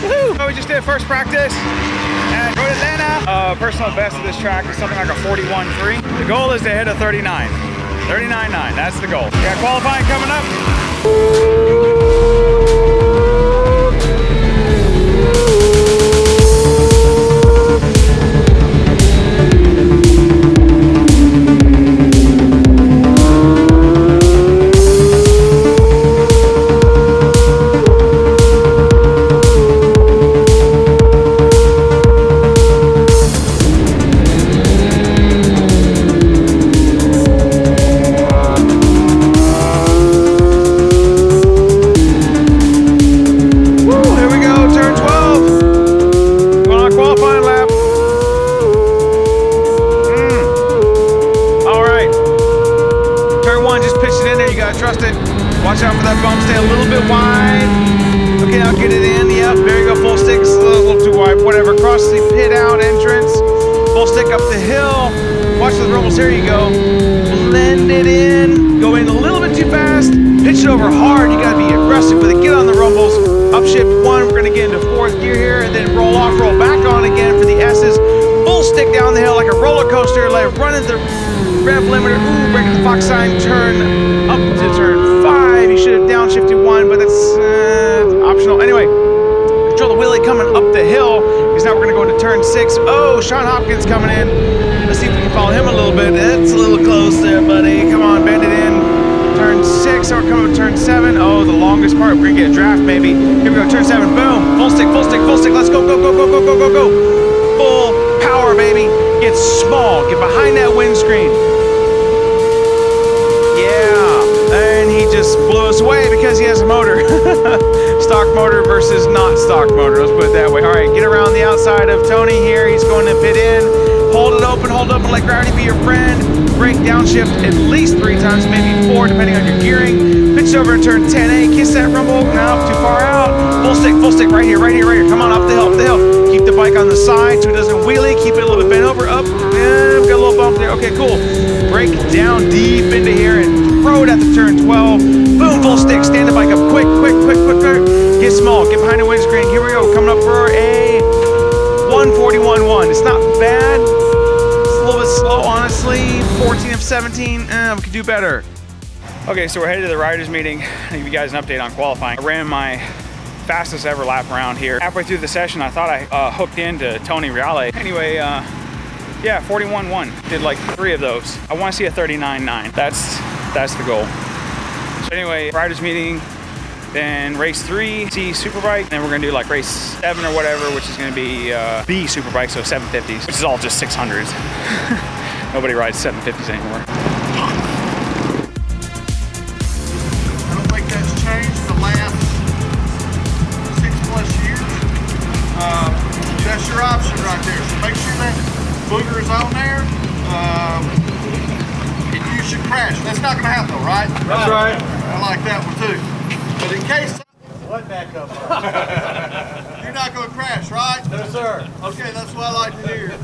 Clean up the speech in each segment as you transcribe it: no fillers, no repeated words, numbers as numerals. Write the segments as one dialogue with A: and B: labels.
A: Woohoo! So we just did first practice at Road Atlanta. Personal best of this track is something like a 41.3. The goal is to hit a 39. 39.9, that's the goal. We got qualifying coming up. Watch out for that bump, stay a little bit wide. Okay, now get it in, yep, there you go, full stick, a little too wide, whatever. Cross the pit out entrance, full stick up the hill. Watch the rumbles, here you go. Blend it in, go in a little bit too fast, pitch it over hard, you gotta be aggressive with it, get on the rumbles. Upshift one, we're gonna get into fourth gear here, and then roll off, roll back on again for the S's. Full stick down the hill like a roller coaster, like running the rev limiter, ooh, breaking the Fox sign, turn up to turn 5. You should have downshifted 1, but that's optional. Anyway, control the wheelie coming up the hill, because now we're gonna go into turn 6. Oh, Sean Hopkins coming in. Let's see if we can follow him a little bit. That's a little close there, buddy. Come on, bend it in. Turn 6, now we're coming to turn 7. Oh, the longest part. We're gonna get a draft maybe. Here we go, turn 7, boom. Full stick, full stick, full stick. Let's go, go, go, go, go, go, go, go. Full power, baby. Get small, get behind that windscreen. And he just blew us away because he has a motor. Stock motor versus not stock motor, let's put it that way. All right, get around the outside of Tony here. He's going to pit in. Hold it open, let gravity be your friend. Brake downshift at least 3 times, maybe 4, depending on your gearing. Pitch over and turn 10A, kiss that rumble. No, too far out. Full stick, right here, right here, right here. Come on, up the hill, up the hill. Keep the bike on the side so it doesn't wheelie. Keep it a little bit bent over, up. And we got a little bump there. Okay, cool. Brake down deep into here and throw it at the turn 12. Boom, full stick, stand the bike up quick, quick, quick, quick, quick. Get small, get behind the windscreen. Here we go, coming up for a 141.1. It's not bad. It's a little bit slow, honestly. 14 of 17, we could do better. Okay, so we're headed to the riders meeting. I'll give you guys an update on qualifying. I ran my fastest ever lap around here. Halfway through the session, I thought I hooked into Tony Reale. Anyway, yeah, 41.1. Did like 3 of those. I want to see a 39.9. That's the goal. So anyway, riders meeting, then race 3, C Superbike, then we're gonna do like race 7 or whatever, which is gonna be B Superbike, so 750s, which is all just 600s. Nobody rides 750s anymore.
B: I don't think that's changed the last 6+ years. That's your option right there. So make sure that booger is on there. You should crash. That's not going to happen though, right?
C: That's right.
B: I like that one too. But in case... What backup? You're not going to crash, right?
C: No, sir.
B: Okay, that's what I like to hear.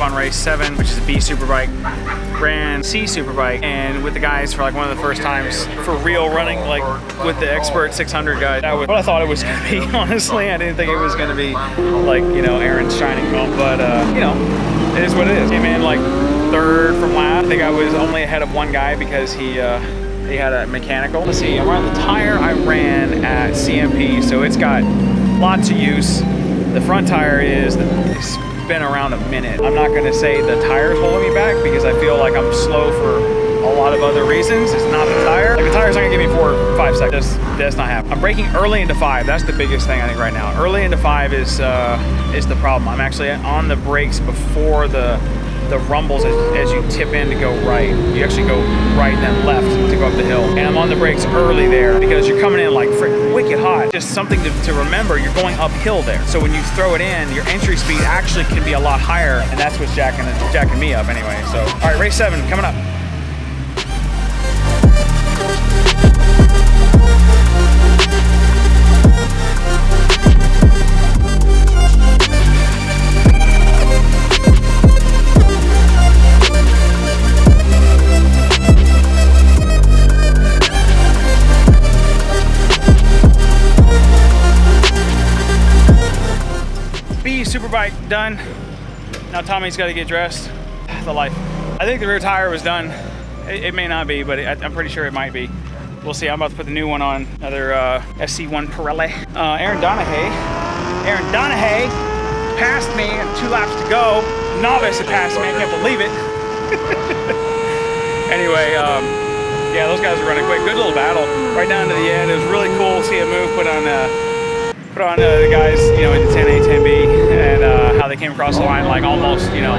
A: On race 7, which is a B Superbike, ran C Superbike, and with the guys for like one of the first times for real running, like with the expert 600 guy. That was what I thought it was gonna be. Honestly, I didn't think it was gonna be like, you know, Aaron's shining moment, but you know, it is what it is. Came in like third from last. I think I was only ahead of one guy because he had a mechanical. Let's see, I'm on the tire I ran at CMP, so it's got lots of use. The front tire it's been around a minute. I'm not gonna say the tire's holding me back because I feel like I'm slow for a lot of other reasons. It's not the tire. Like the tire's not gonna give me 4 or 5 seconds. That's not happening. I'm braking early into 5. That's the biggest thing I think right now. Early into 5 is the problem. I'm actually on the brakes before the rumbles as you tip in to go right. You actually go right and then left to go up the hill. And I'm on the brakes early there because you're coming in like freaking wicked hot. Just something to remember, you're going uphill there. So when you throw it in, your entry speed actually can be a lot higher, and that's what's jacking me up anyway. So, all right, race 7 coming up. Superbike done. Now Tommy's got to get dressed. The life. I think the rear tire was done. It may not be, but I'm pretty sure it might be. We'll see. I'm about to put the new one on. Another SC1 Pirelli. Aaron Donahue passed me and 2 laps to go. Novice had passed me. I can't believe it. Anyway, yeah, those guys are running quick. Good little battle right down to the end. It was really cool to see a move put on the guys, you know, in the 10A, 10B, and how they came across the line, like almost, you know,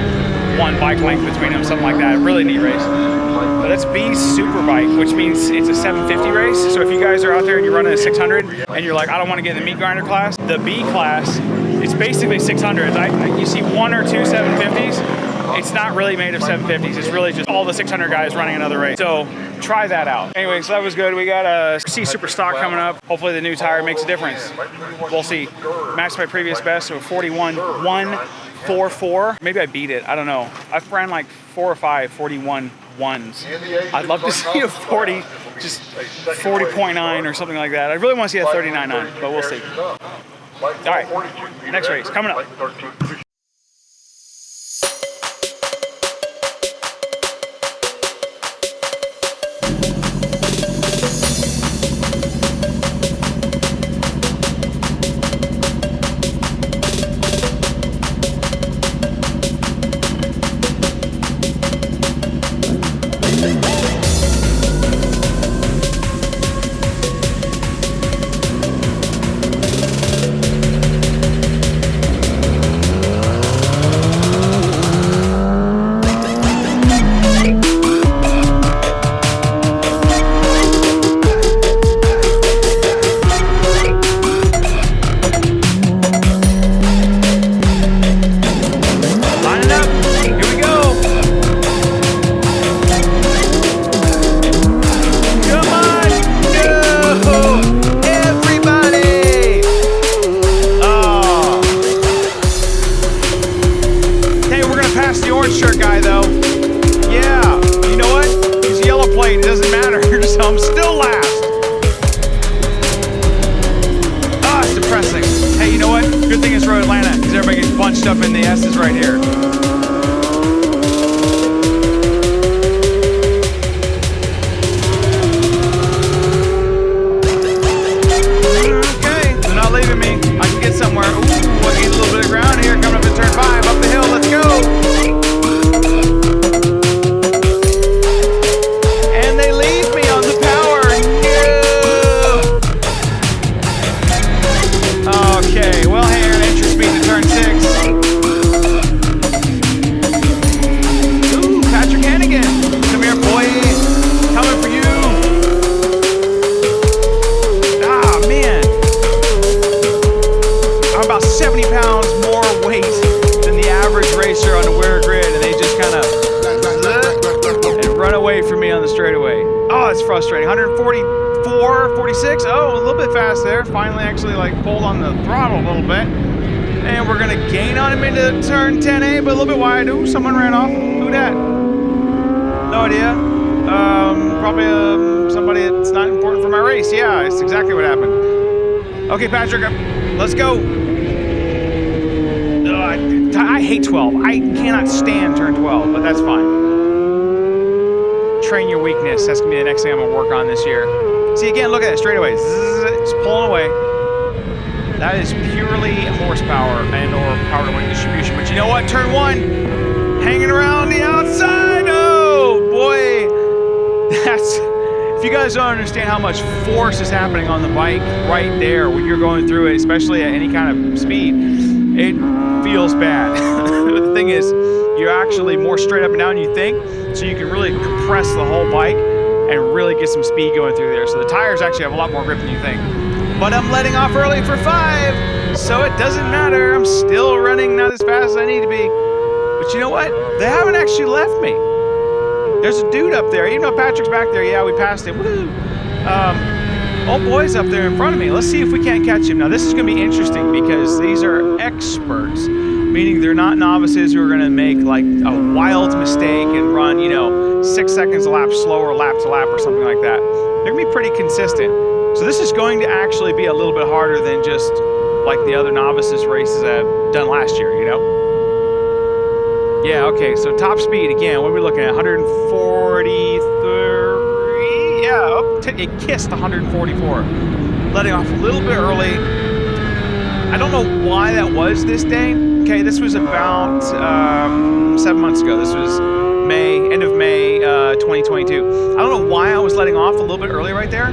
A: 1 bike length between them, something like that. Really neat race. But that's B's Superbike, which means it's a 750 race. So if you guys are out there and you're running a 600 and you're like, I don't want to get in the meat grinder class, the B class, it's basically 600s. You see 1 or 2 750s. It's not really made of 750s. It's really just all the 600 guys running another race. So try that out. Anyway, so that was good. We got a C Super Stock coming up. Hopefully the new tire makes a difference. We'll see. Matched my previous best, so 41.144. Maybe I beat it. I don't know. I've ran like 4 or 5 41.1s. I'd love to see a 40, just 40.9 or something like that. I really want to see a 39.9, but we'll see. All right, next race coming up. Up in the S's right here. Okay, they're not leaving me. I can get somewhere. Ooh, I need a little bit of ground here. Coming up to turn 5, up the hill. Let's go. And they leave me on the power. No. Okay, well here, entry speed to turn 6. On the WERA grid, and they just kind of and run away from me on the straightaway. Oh, it's frustrating. 144, 46. Oh, a little bit fast there. Finally, actually, like pulled on the throttle a little bit, and we're gonna gain on him into turn 10A, but a little bit wide. Ooh, someone ran off. Who that? No idea. Probably somebody that's not important for my race. Yeah, it's exactly what happened. Okay, Patrick, let's go. I hate 12. I cannot stand turn 12, but that's fine. train your weakness. That's gonna be the next thing I'm gonna work on this year. See, again, look at that, straightaway. It's pulling away. That is purely horsepower and or power to weight distribution. But you know what? Turn 1, hanging around the outside. Oh boy, that's. If you guys don't understand how much force is happening on the bike right there when you're going through it, especially at any kind of speed, it feels bad. But the thing is, you're actually more straight up and down than you think, so you can really compress the whole bike and really get some speed going through there. So the tires actually have a lot more grip than you think. But I'm letting off early for 5, so it doesn't matter. I'm still running not as fast as I need to be. But you know what? They haven't actually left me. There's a dude up there. Even though Patrick's back there, yeah, we passed him. Woo! Old boy's up there in front of me. Let's see if we can't catch him. Now, this is going to be interesting because these are experts, meaning they're not novices who are going to make like a wild mistake and run, 6 seconds a lap slower, lap to lap or something like that. They're going to be pretty consistent. So this is going to actually be a little bit harder than just like the other novices races I've done last year, Yeah, okay, so top speed, again, what are we looking at? 143? Yeah, it kissed 144. Letting off a little bit early. I don't know why that was this day. Okay, this was about 7 months ago. This was end of May 2022. I don't know why I was letting off a little bit early right there,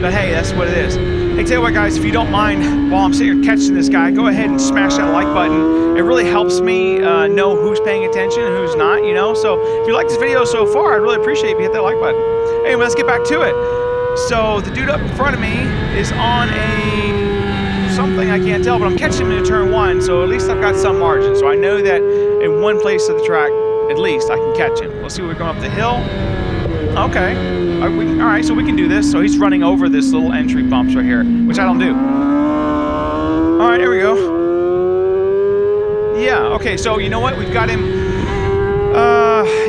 A: but hey, that's what it is. Hey, tell you what, guys, if you don't mind, while I'm sitting here catching this guy, go ahead and smash that like button. It really helps me know who's paying attention and who's not, So if you like this video so far, I'd really appreciate if you hit that like button. Anyway, let's get back to it. So the dude up in front of me is on something I can't tell, but I'm catching him in turn 1, so at least I've got some margin. So I know that in one place of the track, at least I can catch him. Let's see, we're going up the hill. Okay. All right, so we can do this. So he's running over this little entry bumps right here, which I don't do. All right, here we go. Yeah, okay, so you know what? We've got him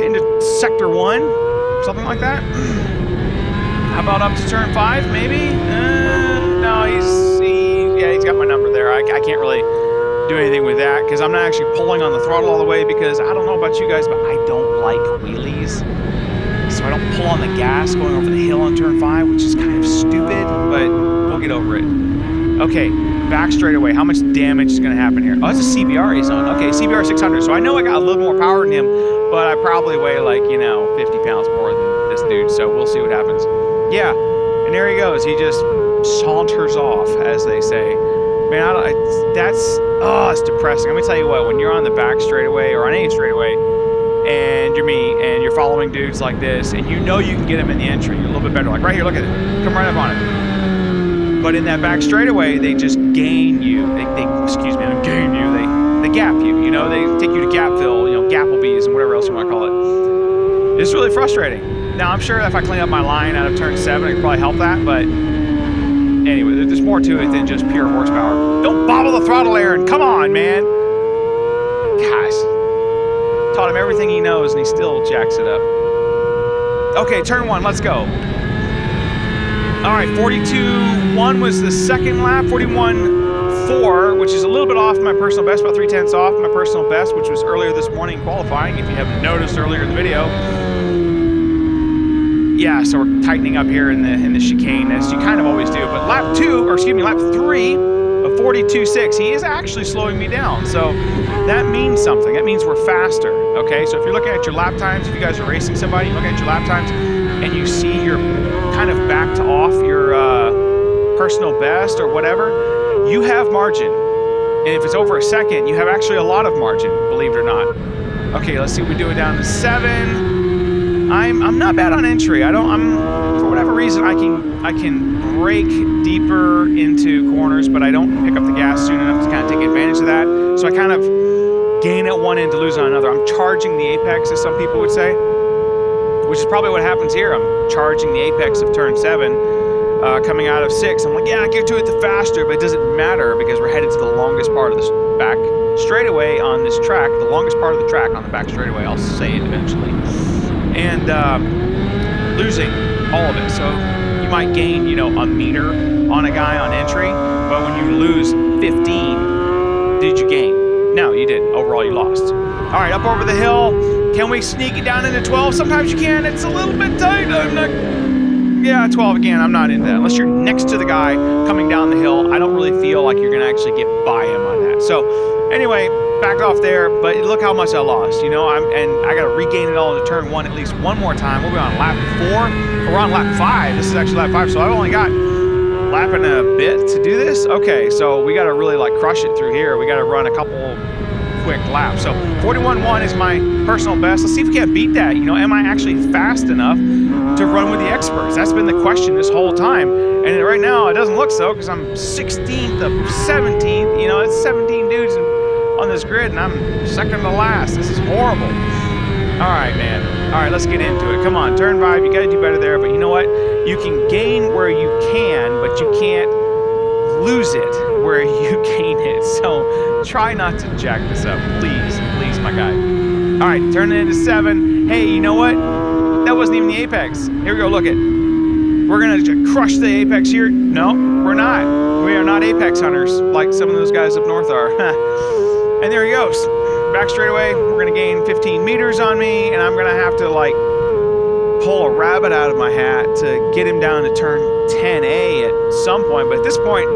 A: into sector 1, something like that. How about up to turn 5, maybe? No, he's got my number there. I can't really do anything with that because I'm not actually pulling on the throttle all the way because I don't know about you guys, but I don't like wheelies. So I don't pull on the gas going over the hill on turn 5, which is kind of stupid, but we'll get over it. Okay, back straightaway. How much damage is going to happen here? Oh, it's a CBR he's on. Okay, CBR 600. So I know I got a little more power than him, but I probably weigh like, 50 pounds more than this dude. So we'll see what happens. Yeah, and there he goes. He just saunters off, as they say. Man, it's depressing. Let me tell you what, when you're on the back straightaway or on any straightaway, and you're me, and you're following dudes like this, and you know you can get them in the entry, you're a little bit better. Like right here, look at it. Come right up on it. But in that back straightaway, they just gain you. They gain you. They gap you, They take you to Gapville, Gapplebees and whatever else you want to call it. It's really frustrating. Now, I'm sure if I clean up my line out of turn 7, it could probably help that, but anyway, there's more to it than just pure horsepower. Don't bobble the throttle, Aaron. Come on, man. Gosh. Taught him everything he knows, and he still jacks it up. Okay, turn 1, let's go. All right, 42.1 was the second lap. 41.4, which is a little bit off my personal best, about 0.3 off my personal best, which was earlier this morning qualifying, if you haven't noticed earlier in the video. Yeah, so we're tightening up here in the chicane, as you kind of always do. But lap 3 of 42.6, he is actually slowing me down. So that means something. That means we're faster. Okay, so if you're looking at your lap times, if you guys are racing somebody, you look at your lap times, and you see you're kind of backed off your personal best or whatever, you have margin. And if it's over a second, you have actually a lot of margin, believe it or not. Okay, let's see if we do it down to 7. I'm not bad on entry. For whatever reason, I can brake deeper into corners, but I don't pick up the gas soon enough to kind of take advantage of that. So I kind of gain at one end to lose on another. I'm charging the apex, as some people would say, which is probably what happens here. I'm charging the apex of turn 7, coming out of 6. I'm like, yeah, I get to it the faster, but it doesn't matter because we're headed to the longest part of the back straightaway on this track, the longest part of the track on the back straightaway. I'll say it eventually. And losing all of it. So you might gain, a meter on a guy on entry, but when you lose 15, did you gain? No, you didn't. Overall, you lost. All right, up over the hill. Can we sneak it down into 12? Sometimes you can. It's a little bit tight. I'm not... Yeah, 12 again. I'm not into that. Unless you're next to the guy coming down the hill, I don't really feel like you're going to actually get by him on that. So, anyway, backed off there, but look how much I lost. You know, and I got to regain it all into turn 1 at least one more time. We'll be on lap 4. We're on lap 5. This is actually lap 5, so I've only got lap and a bit to do this. Okay, so we got to really like crush it through here. We got to run a couple quick laps. So 41.1 is my personal best. Let's see if we can't beat that. You know, am I actually fast enough to run with the experts? That's been the question this whole time. And right now it doesn't look so because I'm 16th of 17th. You know, it's 17 dudes on this grid and I'm second to last. This is horrible. All right, man. All right, let's get into it. Come on, turn 5. You got to do better there. But you know what? You can gain where you can, but you can't lose it where you gain it. So try not to jack this up. Please, please, my guy. All right, turn it into 7. Hey, you know what? That wasn't even the apex. Here we go, look it. We're gonna crush the apex here. No, we're not. We are not apex hunters like some of those guys up north are. And there he goes. Back straightaway, we're gonna gain 15 meters on me, and I'm gonna have to like pull a rabbit out of my hat to get him down to turn 10A at some point. But at this point,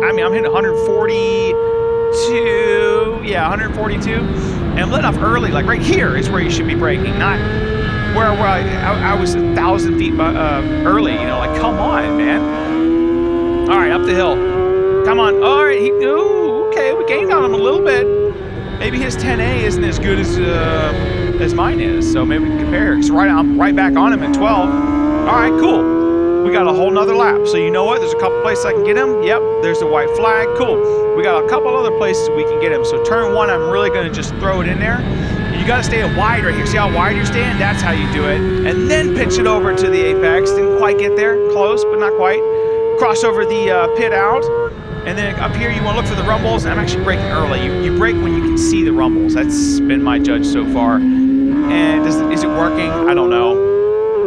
A: I mean, I'm hitting 142, yeah, 142, and I'm letting off early. Like right here is where you should be braking, not where I was 1,000 feet early. You know, like come on, man. All right, up the hill. Come on. All right, okay, we gained on him a little bit. Maybe his 10A isn't as good as mine is, so maybe we can compare. Because I'm right back on him at 12. All right, cool. We got a whole nother lap. So you know what? There's a couple places I can get him. Yep, there's the white flag. Cool. We got a couple other places we can get him. So turn 1, I'm really going to just throw it in there. You got to stay wide right here. See how wide you're staying? That's how you do it. And then pitch it over to the apex. Didn't quite get there. Close, but not quite. Cross over the pit out. And then up here, you want to look for the rumbles. I'm actually braking early. You brake when you can see the rumbles. That's been my judge so far. And is it working? I don't know.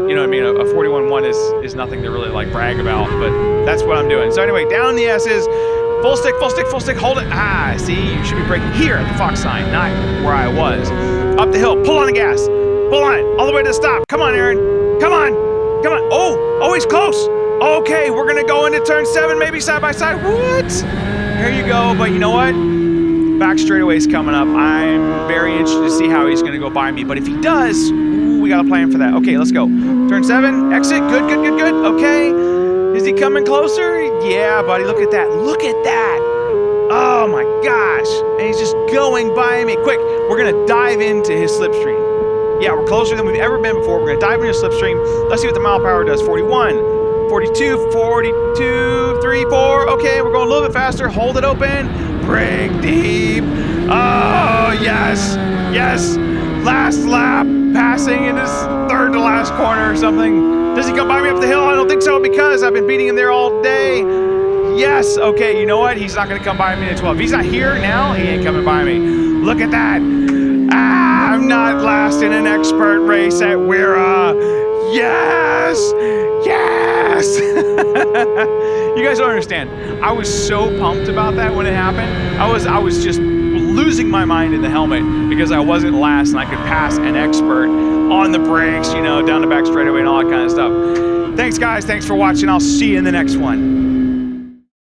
A: You know what I mean? A 41.1 is nothing to really like brag about, but that's what I'm doing. So anyway, down the S's. Full stick, full stick, full stick. Hold it. Ah, see, you should be braking here at the Fox sign, not where I was. Up the hill. Pull on the gas. Pull on it all the way to the stop. Come on, Aaron. Come on. Come on. Oh, he's close. Okay, we're going to go into turn 7, maybe side by side. What? Here you go. But you know what? Back straightaway's coming up. I'm very interested to see how he's going to go by me. But if he does, we got a plan for that. Okay, let's go. Turn 7, exit. Good, good, good, good. Okay. Is he coming closer? Yeah, buddy. Look at that. Look at that. Oh, my gosh. And he's just going by me. Quick, we're going to dive into his slipstream. Yeah, we're closer than we've ever been before. We're going to dive into his slipstream. Let's see what the mile per hour does. 41, 42, 42, 3, 4. Okay, we're going a little bit faster. Hold it open. Brake deep. Oh, yes. Yes. Last lap. Passing in his third to last corner or something. Does he come by me up the hill? I don't think so because I've been beating him there all day. Yes. Okay, you know what? He's not going to come by me at 12. If he's not here now, he ain't coming by me. Look at that. Ah, I'm not last in an expert race at WERA. Yes. Yes. You guys don't understand. I was so pumped about that when it happened. I was just losing my mind in the helmet because I wasn't last and I could pass an expert on the brakes, you know, down the back straightaway and all that kind of stuff. Thanks, guys. Thanks for watching. I'll see you in the next one.